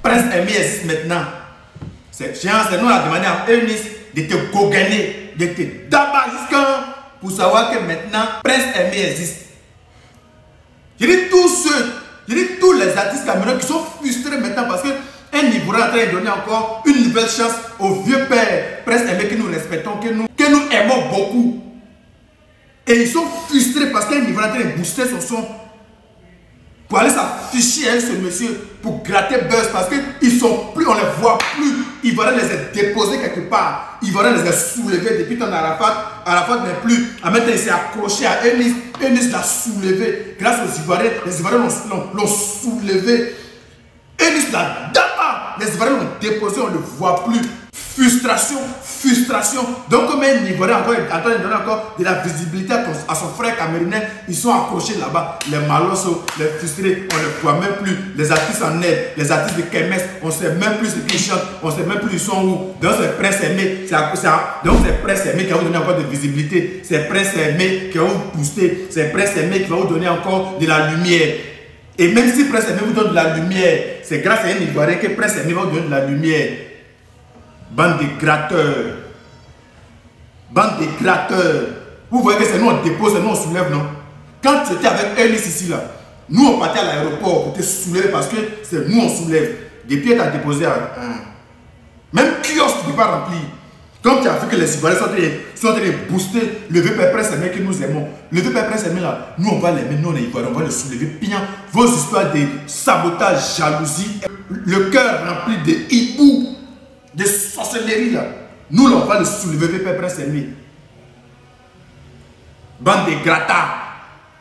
Prince Aimé existe maintenant. C'est nous a demandé à Eunice de te gouganer, de te d'abattre pour savoir que maintenant Prince Aimé existe. Je dis tous les artistes camerounais qui sont frustrés maintenant parce qu'un Ivoirien est en train de donner encore une nouvelle chance au vieux père Prince Aimé que nous respectons, que nous aimons beaucoup. Et ils sont frustrés parce qu'un Ivoirien est en train de booster son son pour aller s'afficher avec ce monsieur, pour gratter buzz parce qu'ils sont plus, on ne les voit plus. Ivoirien les a déposés quelque part. Ivoirien les a soulevés depuis ton Arafat. Arafat n'est plus. En même temps, il s'est accroché à Eunice. Eunice l'a soulevé. Grâce aux Ivoiriens, les Ivoiriens l'ont soulevé. Eunice l'a d'abord. Les Ivoiriens l'ont déposé, on ne le voit plus. Frustration. Donc, comme un Ivoirien encore en train de donner encore de la visibilité à son frère camerounais, ils sont accrochés là-bas. Les malossos, les frustrés, on ne les voit même plus. Les artistes en aide, les artistes de Kemes, on ne sait même plus ce qu'ils chantent, on ne sait même plus ils sont où. Donc, c'est Prince Aimé, donc c'est Prince Aimé qui va vous donner encore de visibilité. C'est Prince Aimé qui va vous booster. C'est Prince Aimé qui va vous donner encore de la lumière. Et même si Prince Aimé vous donne de la lumière, c'est grâce à un Ivoirien que Prince Aimé va vous donner de la lumière. Bande de gratteurs. Bande de gratteurs. Vous voyez que c'est nous on dépose, c'est nous on soulève, non? Quand tu étais avec Eunice ici, là, nous on partait à l'aéroport pour te soulever parce que c'est nous on soulève. Depuis tu as déposé même kiosque tu ne peux pas remplir. Comme tu as vu que les Ivoiriens sont en train de booster le vieux père Prince Aimé que nous aimons. Le vieux père Prince Aimé là, nous on va l'aimer, nous on est Ivoiriens, on va le soulever. Bien, vos histoires de sabotage, jalousie, le cœur rempli de hibou, de sorcellerie là, nous là, on va le soulever, vieux père Prince Aimé. Bande de grattas,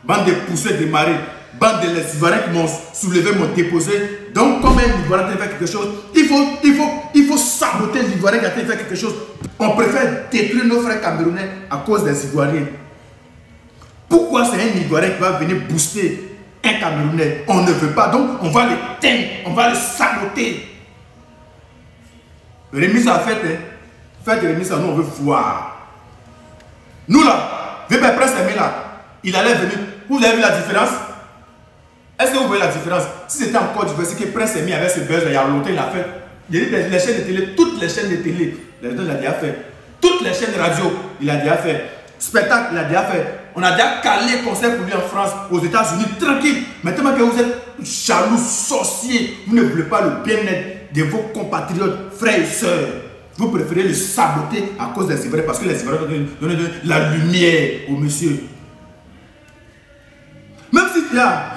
bande de poussés de marée, bande de les Ivoiriens qui m'ont soulevé, m'ont déposé. Donc, comme un Ivoirien qui fait quelque chose, il faut saboter l'Ivoirien qui a fait quelque chose. On préfère détruire nos frères camerounais à cause des Ivoiriens. Pourquoi c'est un Ivoirien qui va venir booster un Camerounais? On ne veut pas, donc on va le teindre, on va le saboter. Remise à fête, hein? Faites remise à nous, on veut voir. Nous là, le père Prince Aimé là, il allait venir. Vous avez vu la différence? Est-ce que vous voyez la différence? Si c'était encore du verset que Prince Aimé avait ce buzz, il y a longtemps, il a fait. Les chaînes de télé, toutes les chaînes de télé, il a déjà fait. Toutes les chaînes de radio, il a déjà fait. Spectacle, il a déjà fait. On a déjà calé concert pour lui en France, aux États-Unis, tranquille. Maintenant que vous êtes jaloux, sorcier, vous ne voulez pas le bien-être de vos compatriotes, frères et sœurs. Vous préférez le saboter à cause des Ivoiriens parce que les Ivoiriens donnent de la lumière au monsieur. Même si là,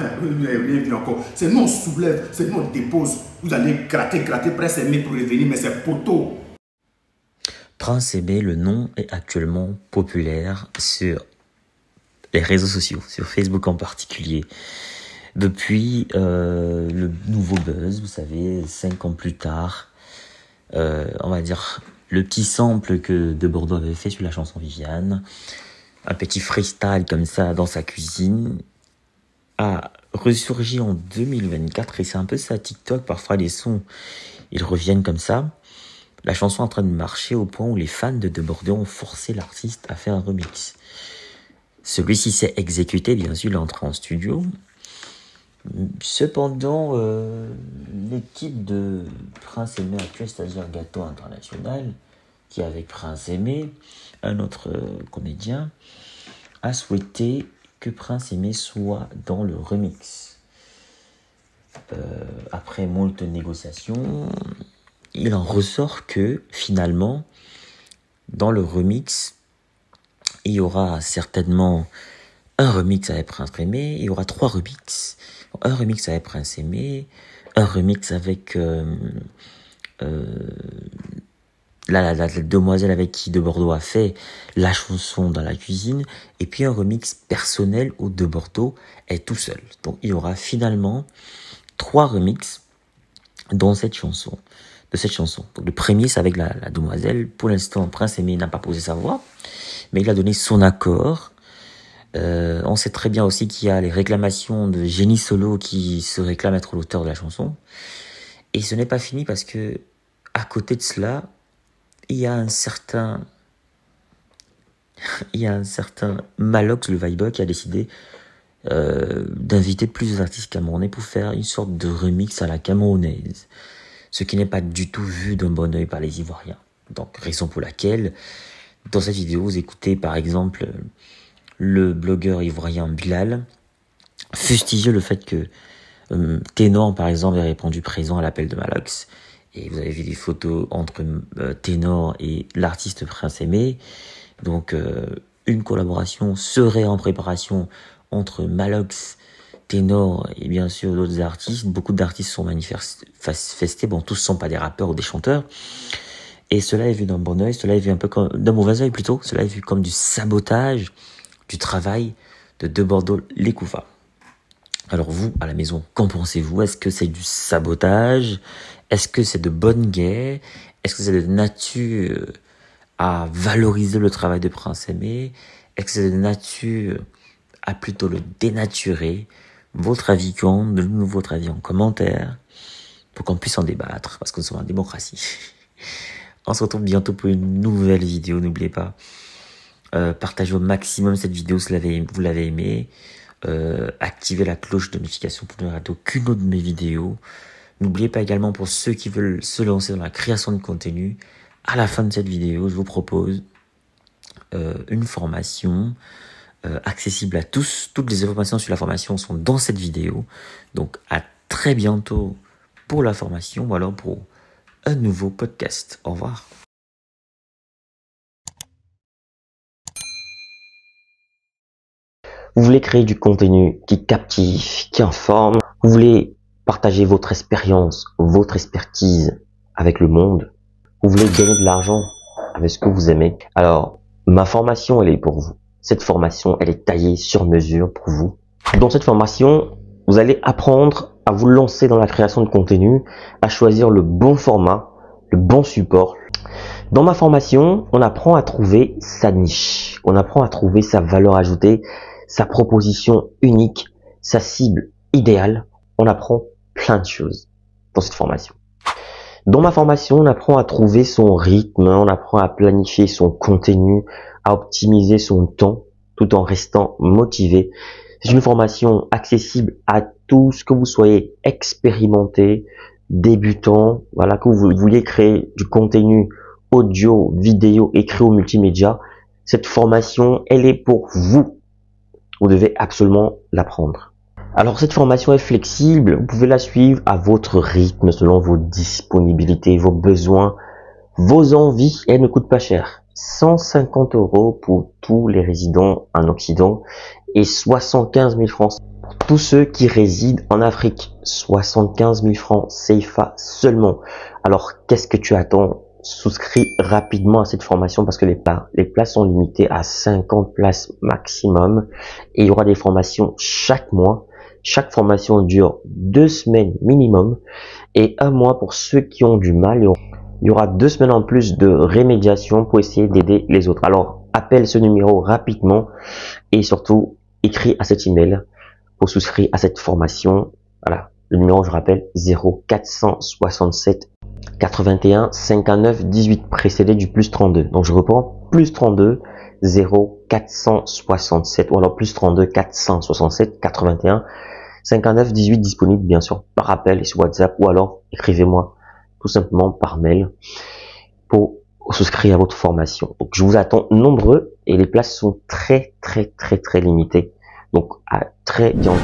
c'est nous on soulève, c'est nous on dépose. Vous allez gratter, Prince Aimé pour revenir, mais c'est poteau. Prince Aimé, le nom est actuellement populaire sur les réseaux sociaux, sur Facebook en particulier. Depuis le nouveau buzz, vous savez, 5 ans plus tard, on va dire le petit sample que De Bordeaux avait fait sur la chanson Viviane, un petit freestyle comme ça dans sa cuisine, a ressurgi en 2024 et c'est un peu ça TikTok, parfois les sons ils reviennent comme ça. La chanson est en train de marcher au point où les fans de Bordeaux ont forcé l'artiste à faire un remix. Celui-ci s'est exécuté, bien sûr, il est entré en studio. Cependant, l'équipe de Prince Aimé actuel, c'est-à-dire Gâteau International, qui est avec Prince Aimé, un autre comédien, a souhaité que Prince Aimé soit dans le remix. Après moult négociations, il en ressort que finalement, dans le remix, il y aura certainement un remix avec Prince Aimé, il y aura 3 remixes. Un remix avec Prince Aimé, un remix avec la demoiselle avec qui De Bordeaux a fait la chanson dans la cuisine, et puis un remix personnel où De Bordeaux est tout seul. Donc il y aura finalement 3 remixes dans cette chanson. Donc le premier c'est avec la demoiselle. Pour l'instant, Prince Aimé n'a pas posé sa voix, mais il a donné son accord. On sait très bien aussi qu'il y a les réclamations de Génie Solo qui se réclame être l'auteur de la chanson. Et ce n'est pas fini parce que, à côté de cela, il y a un certain Malox, le Viber, qui a décidé d'inviter plusieurs artistes camerounais pour faire une sorte de remix à la camerounaise. ce qui n'est pas du tout vu d'un bon œil par les Ivoiriens. Donc, raison pour laquelle, dans cette vidéo, vous écoutez par exemple le blogueur ivoirien Bilal fustiger le fait que Ténor, par exemple, ait répondu présent à l'appel de Malox. Et vous avez vu des photos entre Ténor et l'artiste Prince Aimé. Donc, une collaboration serait en préparation entre Malox, Ténor et bien sûr d'autres artistes. Beaucoup d'artistes sont manifestés. Bon, tous ne sont pas des rappeurs ou des chanteurs. Et cela est vu d'un bon œil, cela est vu un peu comme d'un mauvais œil plutôt. Cela est vu comme du sabotage du travail de De Bordeaux les Koufa. Alors vous, à la maison, qu'en pensez-vous? Est-ce que c'est du sabotage? Est-ce que c'est de bonne guerre? Est-ce que c'est de nature à valoriser le travail de Prince Aimé? Est-ce que c'est de nature à plutôt le dénaturer? Votre avis compte, donnez-nous votre avis en commentaire pour qu'on puisse en débattre, parce que nous sommes en démocratie. On se retrouve bientôt pour une nouvelle vidéo, n'oubliez pas. Partagez au maximum cette vidéo si vous l'avez aimée. Activez la cloche de notification pour ne rater aucune autre de mes vidéos. N'oubliez pas également, pour ceux qui veulent se lancer dans la création de contenu, à la fin de cette vidéo, je vous propose une formation accessible à tous. Toutes les informations sur la formation sont dans cette vidéo. Donc à très bientôt pour la formation ou alors pour un nouveau podcast. Au revoir. Vous voulez créer du contenu qui captive, qui informe. Vous voulez partager votre expérience, votre expertise avec le monde. Vous voulez gagner de l'argent avec ce que vous aimez. Alors, ma formation, elle est pour vous. Cette formation, elle est taillée sur mesure pour vous. Dans cette formation, vous allez apprendre à vous lancer dans la création de contenu, à choisir le bon format, le bon support. Dans ma formation, on apprend à trouver sa niche. On apprend à trouver sa valeur ajoutée, sa proposition unique, sa cible idéale. On apprend plein de choses dans cette formation. Dans ma formation, on apprend à trouver son rythme, on apprend à planifier son contenu, à optimiser son temps tout en restant motivé. C'est une formation accessible à tous, que vous soyez expérimenté, débutant, voilà, que vous vouliez créer du contenu audio, vidéo, écrit ou multimédia. Cette formation, elle est pour vous. Vous devez absolument l'apprendre. Alors cette formation est flexible, vous pouvez la suivre à votre rythme, selon vos disponibilités, vos besoins, vos envies, et elle ne coûte pas cher. 150 € pour tous les résidents en Occident et 75 000 francs pour tous ceux qui résident en Afrique. 75 000 francs CFA seulement. Alors qu'est-ce que tu attends? Souscris rapidement à cette formation parce que les places sont limitées à 50 places maximum et il y aura des formations chaque mois. Chaque formation dure 2 semaines minimum et 1 mois pour ceux qui ont du mal. Il y aura 2 semaines en plus de rémédiation pour essayer d'aider les autres. Alors appelle ce numéro rapidement et surtout écris à cet email pour souscrire à cette formation. Voilà, le numéro, je rappelle, 0467 81 59 18 précédé du plus 32. Donc je reprends, plus 32 0467 ou alors plus 32 467 81 59 18 disponible bien sûr par appel et sur WhatsApp ou alors écrivez-moi tout simplement par mail pour souscrire à votre formation. Donc je vous attends nombreux et les places sont très limitées. Donc à très bientôt.